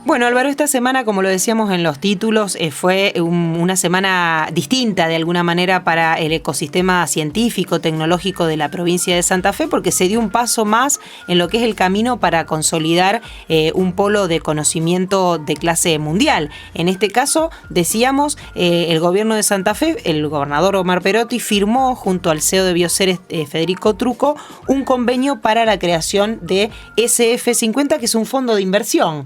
Bueno, Álvaro, esta semana, como lo decíamos en los títulos, fue una semana distinta de alguna manera para el ecosistema científico, tecnológico de la provincia de Santa Fe, porque se dio un paso más en lo que es el camino para consolidar un polo de conocimiento de clase mundial. En este caso, decíamos, el gobierno de Santa Fe, el gobernador Omar Perotti, firmó junto al CEO de Bioceres, Federico Trucco, un convenio para la creación de SF50, que es un fondo de inversión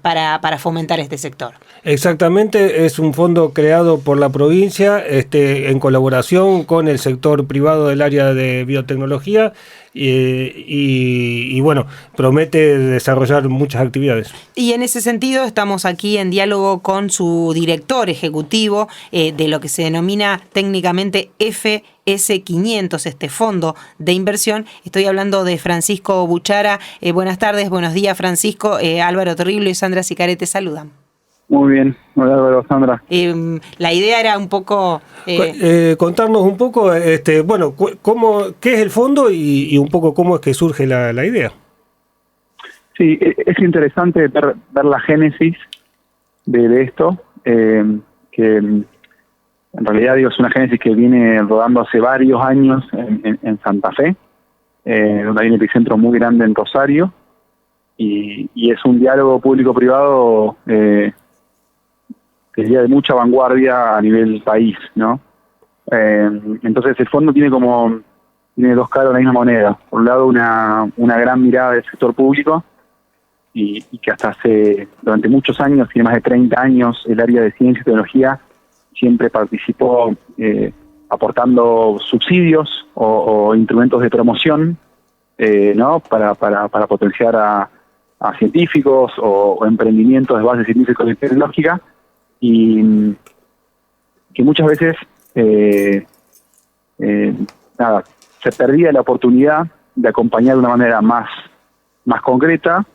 para fomentar este sector. Exactamente, es un fondo creado por la provincia en colaboración con el sector privado del área de biotecnología y bueno, promete desarrollar muchas actividades. Y en ese sentido estamos aquí en diálogo con su director ejecutivo de lo que se denomina técnicamente FS500, este fondo de inversión. Estoy hablando de Francisco Buchara. Buenas tardes, buenos días, Francisco. Álvaro Terrible y Sandra Sicaré te saludan. Muy bien, hola Álvaro, Sandra. La idea era un poco... contarnos un poco, bueno, qué es el fondo y un poco cómo es que surge la idea. Sí, es interesante ver la génesis de esto, que en realidad es una génesis que viene rodando hace varios años en Santa Fe, donde hay un epicentro muy grande en Rosario, y es un diálogo público-privado que sería de mucha vanguardia a nivel país, ¿no? Entonces el fondo tiene dos caras de la misma moneda. Por un lado una gran mirada del sector público y que durante muchos años, tiene más de 30 años, el área de ciencia y tecnología siempre participó aportando subsidios o instrumentos de promoción, ¿no? para potenciar a científicos o emprendimientos de base científica y tecnológica, y que muchas veces se perdía la oportunidad de acompañar de una manera más concreta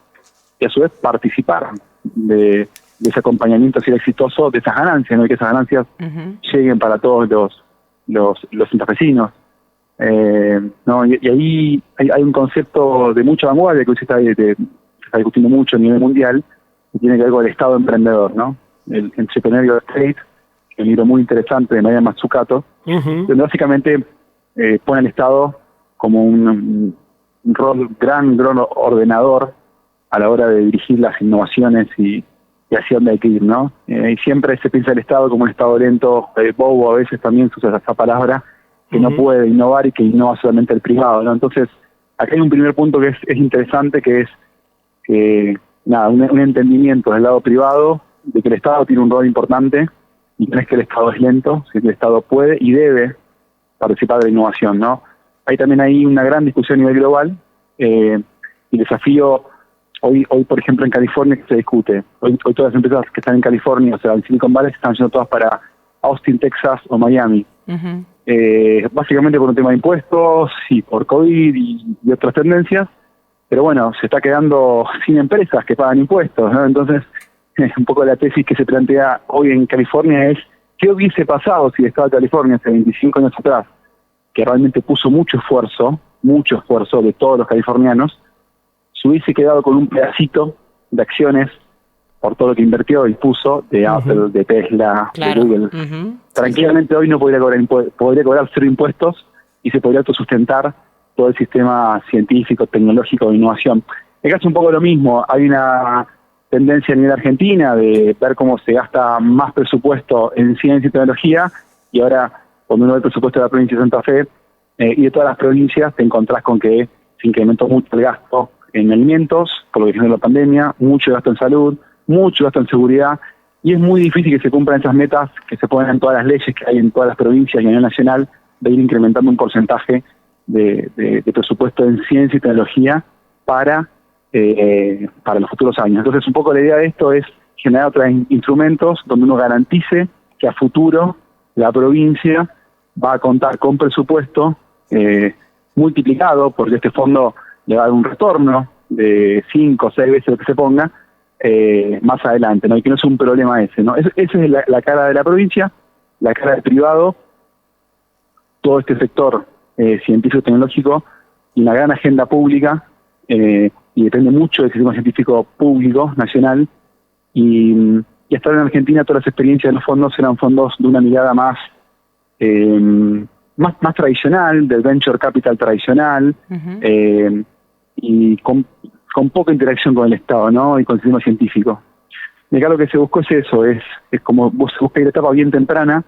y a su vez participar de ese acompañamiento, si era exitoso, de esas ganancias, ¿no? Y que esas ganancias lleguen para todos los santafesinos. ¿No? Y ahí hay un concepto de mucha vanguardia que hoy se está discutiendo mucho a nivel mundial, que tiene que ver con el Estado emprendedor, ¿no? El Entrepreneurial State, un libro muy interesante de Maya Mazzucato, donde básicamente pone al Estado como un rol gran ordenador a la hora de dirigir las innovaciones y hacia dónde hay que ir, ¿no? Y siempre se piensa el Estado como un Estado lento, bobo, a veces también se usa esa palabra, que no puede innovar y que innova solamente el privado, ¿no? Entonces, acá hay un primer punto que es interesante, que es un entendimiento del lado privado de que el Estado tiene un rol importante y no es que el Estado es lento, sino que el Estado puede y debe participar de la innovación, ¿no? Hay también una gran discusión a nivel global y el desafío hoy por ejemplo en California que se discute. Hoy todas las empresas que están en California, o sea en Silicon Valley, se están yendo todas para Austin, Texas o Miami. Básicamente por un tema de impuestos y por COVID y otras tendencias, pero bueno, se está quedando sin empresas que pagan impuestos, ¿no? Entonces, un poco la tesis que se plantea hoy en California es: ¿qué hubiese pasado si el Estado de California hace 25 años atrás, que realmente puso mucho esfuerzo de todos los californianos, se hubiese quedado con un pedacito de acciones por todo lo que invirtió y puso de Apple, de Tesla, de Google? Tranquilamente hoy no podría cobrar cero impuestos y se podría autosustentar todo el sistema científico, tecnológico de innovación. Acá es un poco lo mismo. Hay una tendencia a nivel Argentina de ver cómo se gasta más presupuesto en ciencia y tecnología, y ahora cuando uno ve el presupuesto de la provincia de Santa Fe y de todas las provincias, te encontrás con que se incrementó mucho el gasto en alimentos, por lo que generó la pandemia, mucho gasto en salud, mucho gasto en seguridad, y es muy difícil que se cumplan esas metas que se ponen en todas las leyes que hay en todas las provincias y a nivel nacional, de ir incrementando un porcentaje de presupuesto en ciencia y tecnología para los futuros años. Entonces, un poco la idea de esto es generar otros instrumentos donde uno garantice que a futuro la provincia va a contar con presupuesto multiplicado, porque este fondo le va a dar un retorno de 5 o 6 veces lo que se ponga más adelante, ¿no? Y que no es un problema ese, ¿no? Esa es la cara de la provincia, la cara del privado, todo este sector científico-tecnológico y una gran agenda pública, y depende mucho del sistema científico público nacional, Y hasta ahora en Argentina todas las experiencias de los fondos eran fondos de una mirada más tradicional, del venture capital tradicional, y con poca interacción con el Estado, ¿no? Y con el sistema científico. Y acá lo que se buscó es eso, es como vos buscas la etapa bien temprana,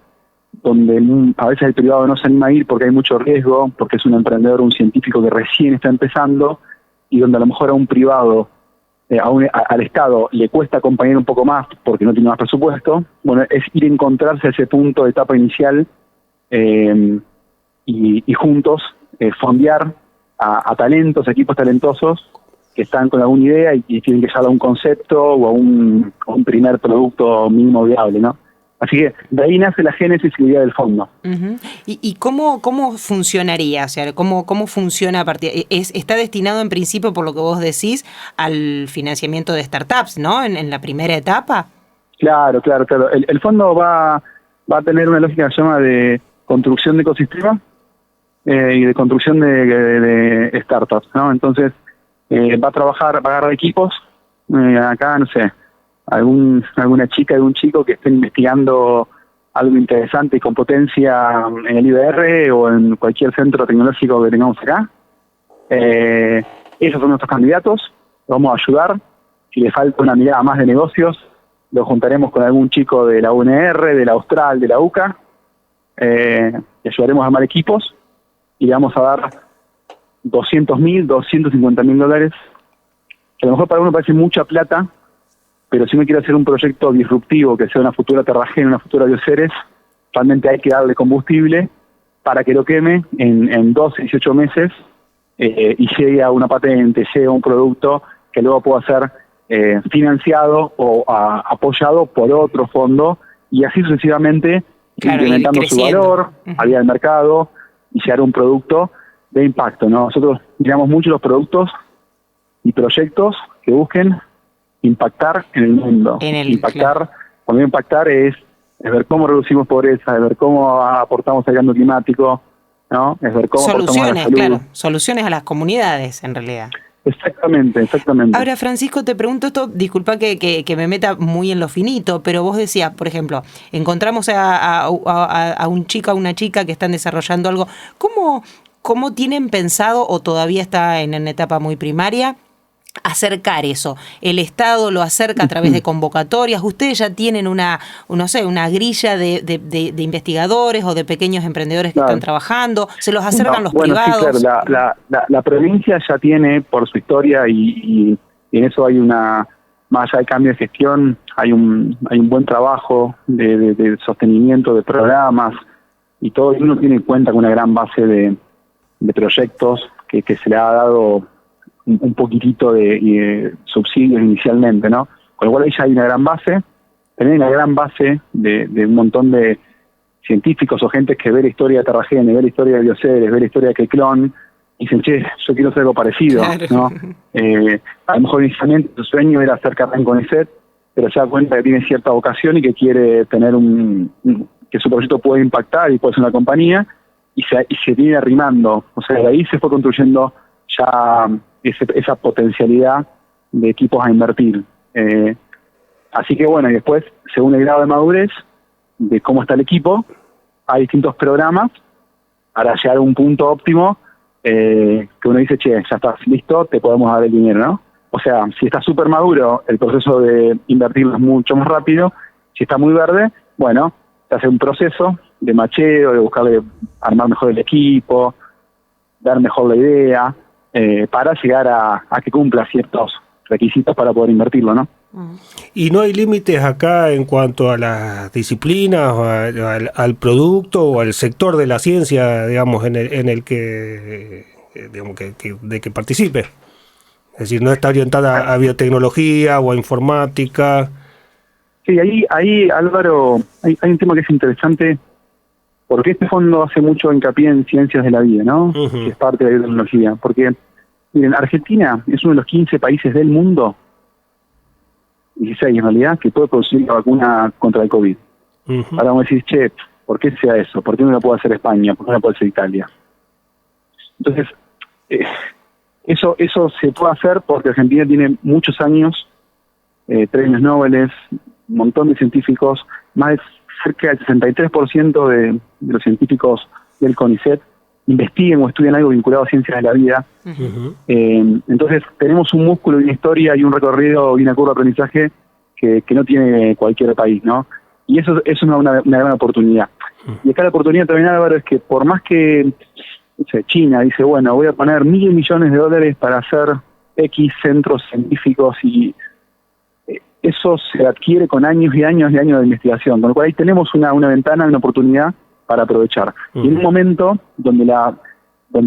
donde a veces el privado no se anima a ir porque hay mucho riesgo, porque es un emprendedor, un científico que recién está empezando, y donde a lo mejor a un privado, al Estado le cuesta acompañar un poco más porque no tiene más presupuesto. Bueno, es ir a encontrarse a ese punto de etapa inicial y juntos fondear a talentos, equipos talentosos que están con alguna idea y tienen que llegar a un concepto o a un primer producto mínimo viable, ¿no? Así que de ahí nace la génesis y la idea del fondo. Uh-huh. ¿Y cómo funcionaría? O sea, ¿cómo funciona a partir? Está destinado en principio, por lo que vos decís, al financiamiento de startups, ¿no? En la primera etapa. Claro. El fondo va a tener una lógica que se llama de construcción de ecosistema y de construcción de startups, ¿no? Entonces va a agarrar equipos, acá, no sé, alguna chica y un chico que estén investigando algo interesante y con potencia en el IBR o en cualquier centro tecnológico que tengamos acá. Esos son nuestros candidatos, los vamos a ayudar. Si le falta una mirada más de negocios, lo juntaremos con algún chico de la UNR, de la Austral, de la UCA, y ayudaremos a armar equipos y le vamos a dar $200.000, $250.000, que a lo mejor para uno parece mucha plata, pero si uno quiere hacer un proyecto disruptivo, que sea una futura Terragena, una futura Bioceres, realmente hay que darle combustible para que lo queme en 12, 18 meses y llegue a una patente, llegue a un producto que luego pueda ser financiado o apoyado por otro fondo y así sucesivamente, claro, incrementando su valor, había el mercado y llegar a un producto de impacto, ¿no? Nosotros miramos mucho los productos y proyectos que busquen impactar en el mundo. Impactar, cuando digo impactar es ver cómo reducimos pobreza, es ver cómo aportamos al cambio climático, ¿no? Es ver cómo aportamos a la salud. Claro, soluciones a las comunidades, en realidad. Exactamente. Ahora, Francisco, te pregunto esto, disculpa que me meta muy en lo finito, pero vos decías, por ejemplo, encontramos a un chico, a una chica que están desarrollando algo. ¿Cómo tienen pensado, o todavía está en una etapa muy primaria, acercar eso? ¿El Estado lo acerca a través de convocatorias? ¿Ustedes ya tienen una grilla de investigadores o de pequeños emprendedores que están trabajando? ¿Se los acercan los privados? Sí, claro. La provincia ya tiene, por su historia, y en eso hay más allá del cambio de gestión, hay un buen trabajo de sostenimiento de programas y todo, y uno tiene en cuenta con una gran base de proyectos que se le ha dado un poquitito de subsidios inicialmente, ¿no? Con lo cual ahí ya hay una gran base, también hay una gran base de un montón de científicos o gente que ve la historia de Terragena, ve la historia de Bioceres, ve la historia de Queclón, y dicen, che, yo quiero hacer algo parecido, claro, ¿no? A lo mejor inicialmente su sueño era hacer carrera en CONICET, pero se da cuenta que tiene cierta vocación y que quiere tener que su proyecto puede impactar y puede ser una compañía, y se viene arrimando. O sea, de ahí se fue construyendo ya esa potencialidad de equipos a invertir. Así que bueno, y después, según el grado de madurez de cómo está el equipo, hay distintos programas para llegar a un punto óptimo que uno dice, che, ya estás listo, te podemos dar el dinero, ¿no? O sea, si está súper maduro, el proceso de invertirlo es mucho más rápido. Si está muy verde, bueno, se hace un proceso de macheo, de buscarle armar mejor el equipo, dar mejor la idea, para llegar a que cumpla ciertos requisitos para poder invertirlo, ¿no? ¿Y no hay límites acá en cuanto a las disciplinas, o al producto o al sector de la ciencia, digamos, en el que, digamos, de que participe? Es decir, ¿no está orientada a biotecnología o a informática? Sí, ahí Álvaro, hay un tema que es interesante, porque este fondo hace mucho hincapié en ciencias de la vida, ¿no? Uh-huh. Que es parte de la biotecnología. Porque, miren, Argentina es uno de los 15 países del mundo, 16 en realidad, que puede producir la vacuna contra el COVID. Uh-huh. Ahora vamos a decir, che, ¿por qué sea eso? ¿Por qué no la puede hacer España? ¿Por qué no la puede hacer Italia? Entonces, eso se puede hacer porque Argentina tiene muchos años premios Nobel, un montón de científicos, más de cerca del 63% de los científicos del CONICET investiguen o estudian algo vinculado a ciencias de la vida. Ujú. Entonces tenemos un músculo y una historia y un recorrido y una curva de aprendizaje que no tiene cualquier país, ¿no? Y eso es una gran oportunidad. Y acá la oportunidad también, Álvaro, es que por más que no sé, China dice, bueno, voy a poner $1.000 millones para hacer X centros científicos, y eso se adquiere con años y años y años de investigación, con lo cual ahí tenemos una ventana, una oportunidad para aprovechar. Y en un momento donde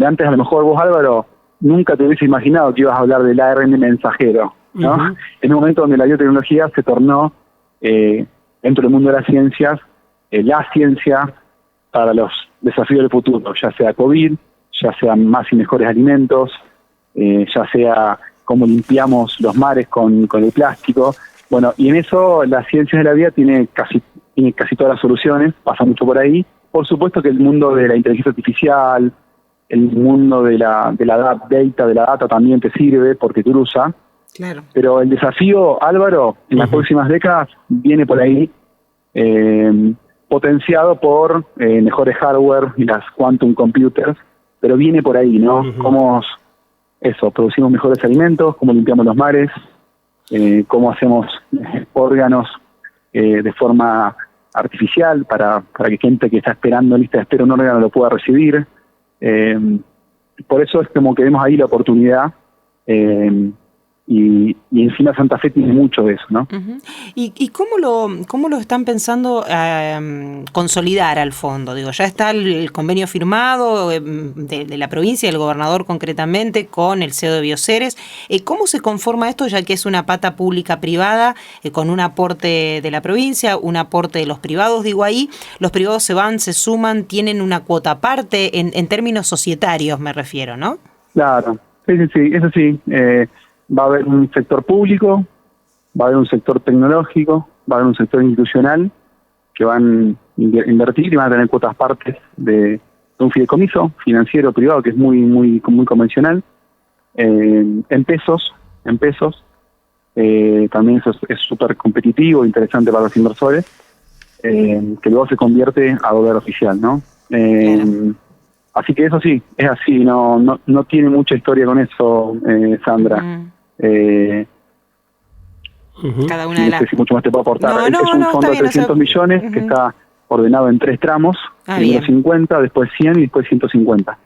antes a lo mejor vos, Álvaro, nunca te hubiese imaginado que ibas a hablar del ARN mensajero, ¿no? En un momento donde la biotecnología se tornó, dentro del mundo de las ciencias, la ciencia para los desafíos del futuro, ya sea COVID, ya sea más y mejores alimentos, ya sea cómo limpiamos los mares con el plástico. Bueno, y en eso las ciencias de la vida tiene casi todas las soluciones, pasa mucho por ahí. Por supuesto que el mundo de la inteligencia artificial, el mundo de la data también te sirve porque cruza. Claro. Pero el desafío, Álvaro, en las próximas décadas viene por ahí, potenciado por mejores hardware y las quantum computers, pero viene por ahí, ¿no? Cómo producimos mejores alimentos, cómo limpiamos los mares, cómo hacemos órganos de forma artificial para que gente que está esperando en lista de espera un órgano lo pueda recibir. Por eso es como que vemos ahí la oportunidad, y encima Santa Fe tiene mucho de eso, ¿no? Uh-huh. ¿Y cómo lo están pensando consolidar al fondo? Digo, ya está el convenio firmado de la provincia, del gobernador concretamente, con el CEO de Bioceres. ¿Cómo se conforma esto, ya que es una pata pública-privada, con un aporte de la provincia, un aporte de los privados? Digo, ahí los privados se suman, tienen una cuota aparte, en términos societarios me refiero, ¿no? Claro, sí, eso sí. Va a haber un sector público, va a haber un sector tecnológico, va a haber un sector institucional que van a invertir y van a tener cuotas partes de un fideicomiso financiero privado que es muy convencional, en pesos. También eso es súper competitivo, interesante para los inversores, que luego se convierte a dólar oficial, ¿no? Claro. Así que eso sí, es así, no tiene mucha historia con eso, Sandra. Cada una de las... No sé si mucho más te puedo aportar. Es un fondo de 300 millones que está ordenado en 3 tramos, primero 50, después 100 y después 150.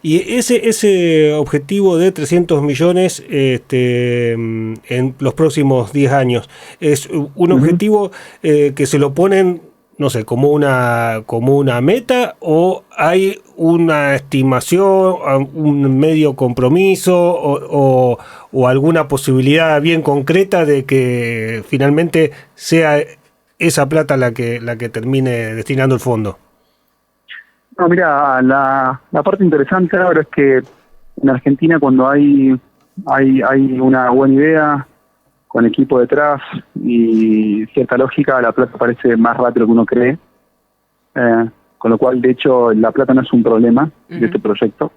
Y ese objetivo de 300 millones en los próximos 10 años, ¿es un objetivo que se lo ponen, no sé, como una meta, o hay una estimación, un medio compromiso o alguna posibilidad bien concreta de que finalmente sea esa plata la que termine destinando el fondo? No, mira, la parte interesante ahora es que en Argentina, cuando hay una buena idea con equipo detrás y cierta lógica, la plata aparece más rápido que uno cree, con lo cual, de hecho, la plata no es un problema de este proyecto.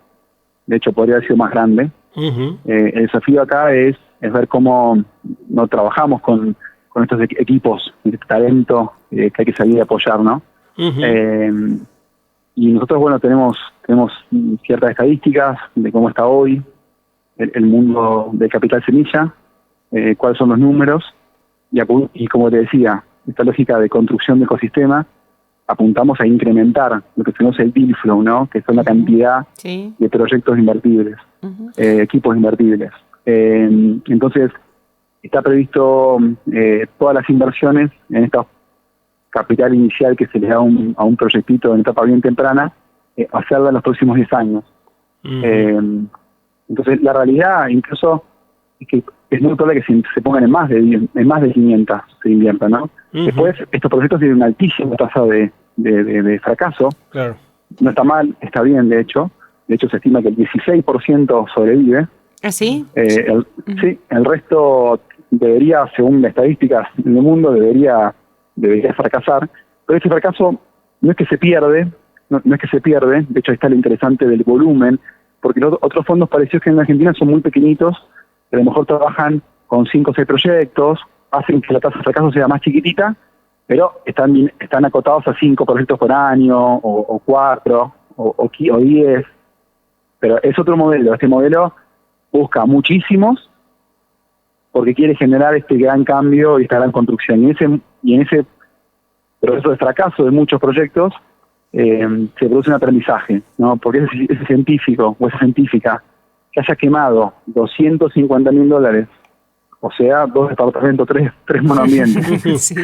De hecho, podría haber sido más grande. El desafío acá es ver cómo no trabajamos con estos equipos de talento que hay que salir a apoyar, ¿no? Y nosotros, bueno, tenemos ciertas estadísticas de cómo está hoy el mundo del capital semilla, cuáles son los números, y como te decía, esta lógica de construcción de ecosistema, apuntamos a incrementar lo que se conoce el deal flow, ¿no? Que son la cantidad de proyectos invertibles, equipos invertibles. Entonces, está previsto todas las inversiones en esta capital inicial que se le da a un proyectito en etapa bien temprana, hacerla en los próximos 10 años. Entonces, la realidad incluso es que es muy probable que se pongan en más de 500 se inviertan, ¿no? Después, estos proyectos tienen una altísima tasa de fracaso. Claro. No está mal, está bien, de hecho. De hecho, se estima que el 16% sobrevive. ¿Ah, sí? Sí, el resto debería, según las estadísticas en el mundo, debería fracasar. Pero ese fracaso no es que se pierde, de hecho ahí está lo interesante del volumen, porque los otros fondos parecidos que en Argentina son muy pequeñitos, pero a lo mejor trabajan con 5 o 6 proyectos, hacen que la tasa de fracaso sea más chiquitita, pero están acotados a 5 proyectos por año, o 4, o 10, pero es otro modelo. Este modelo busca muchísimos porque quiere generar este gran cambio y esta gran construcción. Y en ese proceso de fracaso de muchos proyectos se produce un aprendizaje, ¿no? Porque ese científico o esa científica que haya quemado $250.000, o sea, 2 departamentos, 3 monoambientes, Sí.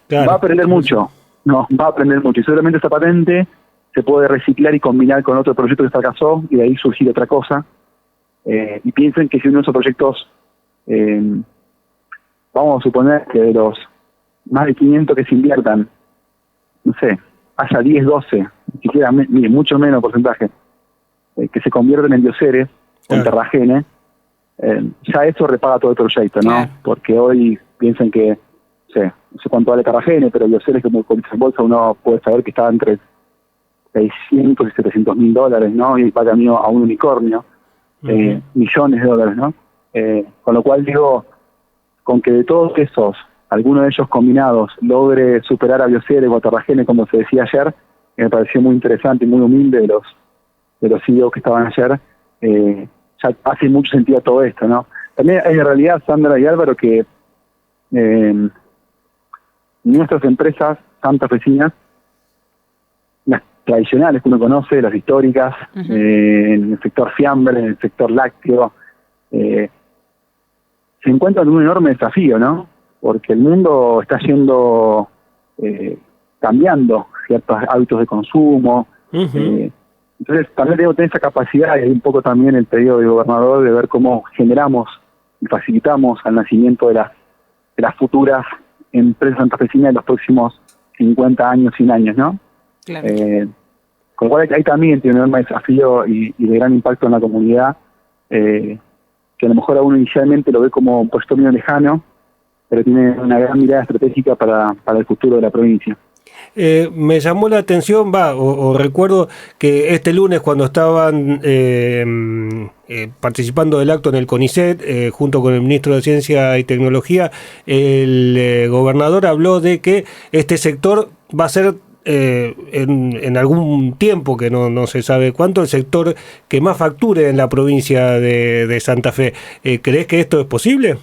Claro. va a aprender mucho, ¿no? Va a aprender mucho. Y seguramente esa patente se puede reciclar y combinar con otro proyecto que fracasó y de ahí surgir otra cosa. Y piensen que si uno de esos proyectos, vamos a suponer que de los más de 500 que se inviertan, no sé, haya 10, 12, ni siquiera mucho menos porcentaje, que se convierten en bioseres o en Claro. terragenes, ya eso repaga todo el proyecto, ¿no? Claro. Porque hoy piensan que, no sé cuánto vale terragene, pero bioseres como cotizan en bolsa uno puede saber que está entre 600 y $700.000, ¿no? Y va camino a un unicornio, millones de dólares, ¿no? Con lo cual digo, con que de todos esos, alguno de ellos combinados logre superar a bioseres o a terragenes, como se decía ayer, me pareció muy interesante y muy humilde de los CEOs que estaban ayer, ya hace mucho sentido todo esto, ¿no? También hay en realidad, Sandra y Álvaro, que nuestras empresas santafesinas, las tradicionales que uno conoce, las históricas, en el sector fiambre, en el sector lácteo, se encuentran en un enorme desafío, ¿no? Porque el mundo está cambiando ciertos hábitos de consumo. Entonces también debo tener esa capacidad, y un poco también el pedido del gobernador, de ver cómo generamos y facilitamos al nacimiento de las futuras empresas santafesinas de los próximos 50 años, 100 años, ¿no? Claro. Con lo cual ahí también tiene un enorme desafío y de gran impacto en la comunidad, que a lo mejor a uno inicialmente lo ve como un puesto medio lejano, pero tiene una gran mirada estratégica para el futuro de la provincia. Me llamó la atención, o recuerdo que este lunes cuando estaban participando del acto en el CONICET, junto con el ministro de Ciencia y Tecnología, el gobernador habló de que este sector va a ser en algún tiempo, que no se sabe cuánto, el sector que más facture en la provincia de Santa Fe. ¿Crees que esto es posible?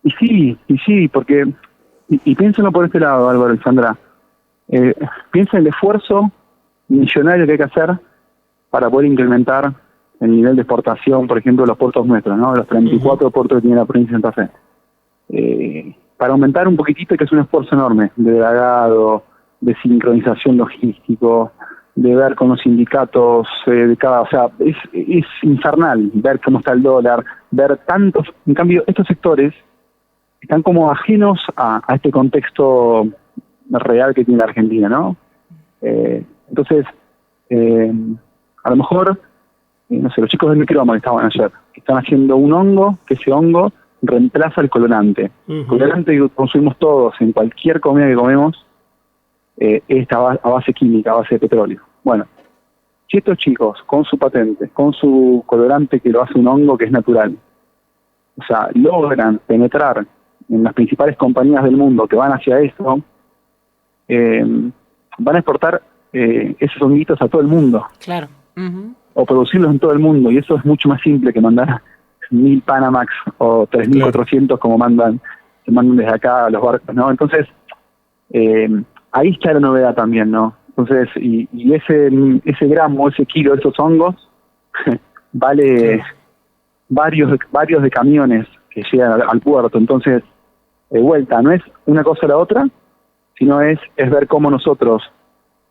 Y sí, porque... Y piénsenlo por este lado, Álvaro y Sandra. Piensen el esfuerzo millonario que hay que hacer para poder incrementar el nivel de exportación, por ejemplo, de los puertos nuestros, ¿no? Los 34 puertos que tiene la provincia de Santa Fe. Para aumentar un poquitito, que es un esfuerzo enorme de dragado, de sincronización logístico, de ver con los sindicatos de cada... O sea, es infernal ver cómo está el dólar, ver tantos... En cambio, estos sectores están como ajenos a este contexto real que tiene la Argentina, ¿no? Entonces, a lo mejor, no sé, los chicos del microma que estaban ayer, están haciendo un hongo, que ese hongo reemplaza el colorante. El colorante que consumimos todos en cualquier comida que comemos está a base química, a base de petróleo. Bueno, si estos chicos, con su patente, con su colorante que lo hace un hongo que es natural, o sea, logran penetrar en las principales compañías del mundo que van hacia eso, van a exportar esos honguitos a todo el mundo. Claro. O producirlos en todo el mundo, y eso es mucho más simple que mandar 1000 Panamax o 3400 como se mandan desde acá a los barcos, ¿no? Entonces, ahí está la novedad también, ¿no? Entonces, y ese gramo, ese kilo de esos hongos vale varios de camiones que llegan al puerto. Entonces, de vuelta, no es una cosa o la otra, sino es ver cómo nosotros,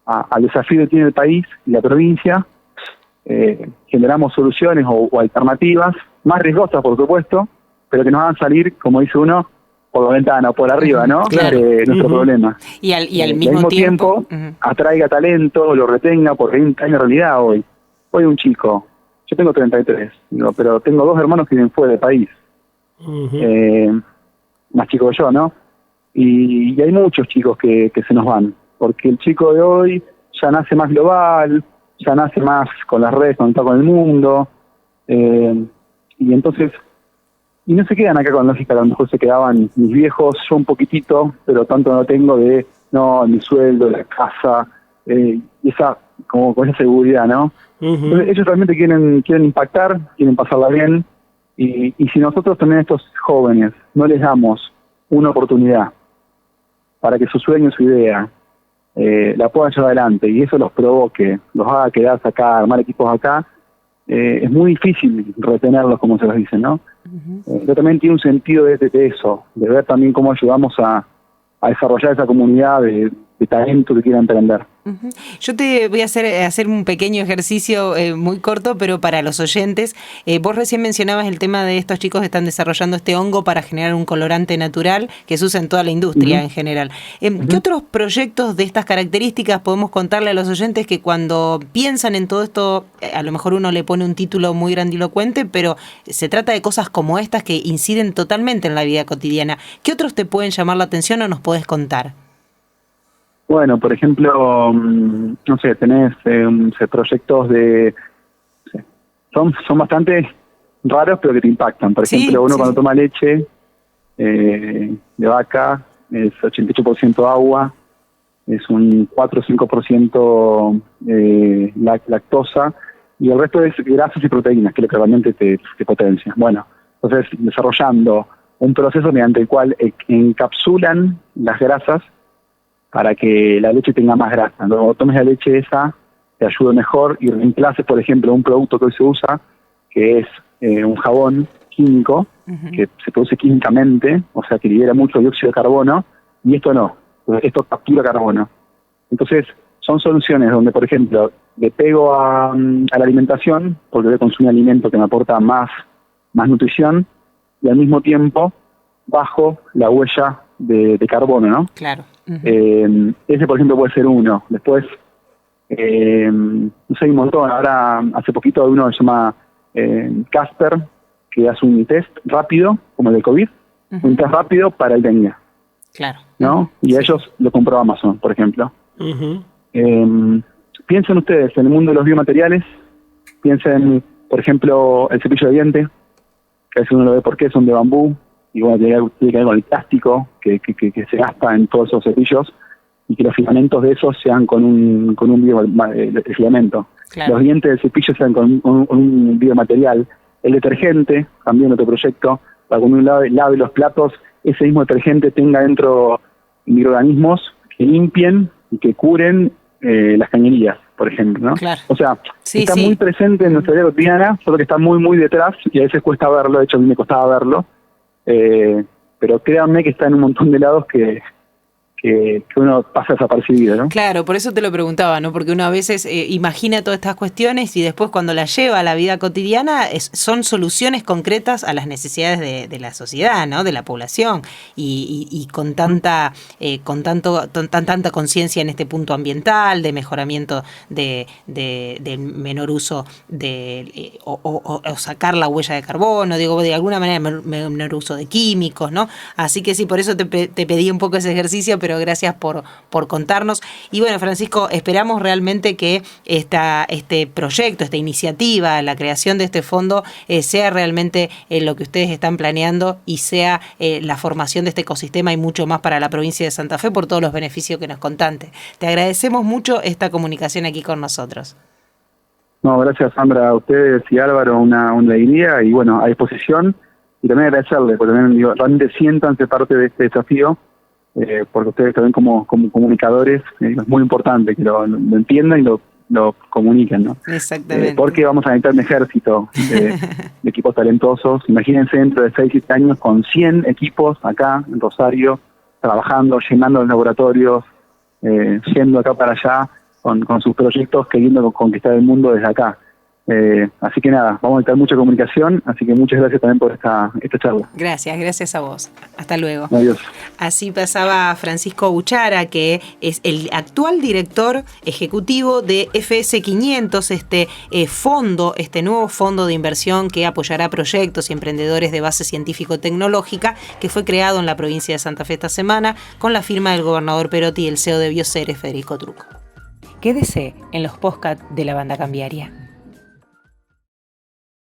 al desafío que tiene el país y la provincia, generamos soluciones o alternativas, más riesgosas por supuesto, pero que nos hagan salir, como dice uno, por la ventana o por arriba, ¿no? Claro. Nuestro problema. Y al mismo tiempo atraiga talento, lo retenga, porque hay una realidad hoy. Hoy un chico, yo tengo 33, ¿no? Pero tengo 2 hermanos que viven fuera del país. Más chico que yo, ¿no? Y hay muchos chicos que se nos van, porque el chico de hoy ya nace más global, ya nace más con las redes, conectado con el mundo, y entonces y no se quedan acá con lógica, a lo mejor se quedaban mis viejos, yo un poquitito, pero tanto no tengo de, no, mi sueldo, la casa, esa, como con esa seguridad, ¿no? Entonces, ellos realmente quieren impactar, quieren pasarla bien, y si nosotros también a estos jóvenes no les damos una oportunidad para que su sueño, su idea, la puedan llevar adelante, y eso los provoque, los haga quedarse acá, armar equipos acá, es muy difícil retenerlos, como se los dice, ¿no? Yo también tiene un sentido de eso, de ver también cómo ayudamos a desarrollar esa comunidad de talento que quieran emprender. Yo te voy a hacer un pequeño ejercicio muy corto, pero para los oyentes. Vos recién mencionabas el tema de estos chicos que están desarrollando este hongo para generar un colorante natural que se usa en toda la industria en general. ¿Qué otros proyectos de estas características podemos contarle a los oyentes que cuando piensan en todo esto, a lo mejor uno le pone un título muy grandilocuente, pero se trata de cosas como estas que inciden totalmente en la vida cotidiana? ¿Qué otros te pueden llamar la atención o nos podés contar? Bueno, por ejemplo, no sé, tenés proyectos son bastante raros, pero que te impactan. Por ejemplo, uno cuando toma leche de vaca es 88% agua, es un 4 o 5% lactosa, y el resto es grasas y proteínas, que es lo que realmente te potencia. Bueno, entonces desarrollando un proceso mediante el cual encapsulan las grasas para que la leche tenga más grasa. Cuando tomes la leche esa, te ayude mejor y reemplaces, por ejemplo, un producto que hoy se usa, que es un jabón químico, que se produce químicamente, o sea, que libera mucho dióxido de carbono, y esto no. Esto captura carbono. Entonces, son soluciones donde, por ejemplo, le pego a la alimentación, porque voy a consumir alimento que me aporta más nutrición, y al mismo tiempo bajo la huella de carbono, ¿no? Claro. Ese, por ejemplo, puede ser uno. Después, no sé, hay un montón. Ahora, hace poquito, hay uno que se llama Casper, que hace un test rápido, como el de COVID, un test rápido para el dengue. Claro. ¿No? Y ellos lo compró Amazon, por ejemplo. Piensen ustedes en el mundo de los biomateriales, piensen, por ejemplo, el cepillo de diente, que a veces uno lo ve porque son de bambú, y bueno, tiene que ver con el plástico que se gasta en todos esos cepillos, y que los filamentos de esos sean con un biofilamento. Claro. Los dientes del cepillo sean con un biomaterial. El detergente, también otro proyecto, para cuando uno lave los platos, ese mismo detergente tenga dentro microorganismos que limpien y que curen las cañerías, por ejemplo, ¿no? Claro. O sea, está muy presente en nuestra vida cotidiana, solo que está muy, muy detrás, y a veces cuesta verlo. De hecho, a mí me costaba verlo. Pero créanme que está en un montón de lados que uno pasa desapercibido, ¿no? Claro, por eso te lo preguntaba, ¿no? Porque uno a veces imagina todas estas cuestiones y después cuando las lleva a la vida cotidiana son soluciones concretas a las necesidades de la sociedad, ¿no? De la población, y con tanta conciencia en este punto ambiental, de mejoramiento del menor uso o sacar la huella de carbono, digo, de alguna manera menor uso de químicos, ¿no? Así que sí, por eso te pedí un poco ese ejercicio, pero gracias por contarnos. Y bueno, Francisco, esperamos realmente que este proyecto, esta iniciativa, la creación de este fondo sea realmente lo que ustedes están planeando, y sea la formación de este ecosistema y mucho más para la provincia de Santa Fe, por todos los beneficios que nos contaste. Te agradecemos mucho esta comunicación aquí con nosotros. No, gracias, Sandra, a ustedes y Álvaro, una alegría, y bueno, a disposición, y también agradecerles, porque también realmente siéntanse parte de este desafío, porque ustedes también como comunicadores, es muy importante que lo entiendan y lo comuniquen, ¿no? Exactamente. Porque vamos a necesitar un ejército de equipos talentosos. Imagínense dentro de 6-7 años con 100 equipos acá en Rosario, trabajando, llenando los laboratorios, yendo acá para allá con sus proyectos, queriendo conquistar el mundo desde acá. Así que nada, vamos a necesitar mucha comunicación, así que muchas gracias también por esta charla. Gracias a vos. Hasta luego. Adiós. Así pasaba Francisco Buchara, que es el actual director ejecutivo de FS500, este nuevo fondo de inversión que apoyará proyectos y emprendedores de base científico-tecnológica, que fue creado en la provincia de Santa Fe esta semana con la firma del gobernador Perotti y el CEO de Bioceres, Federico Trucco. Quédese en los podcasts de La Banda Cambiaria.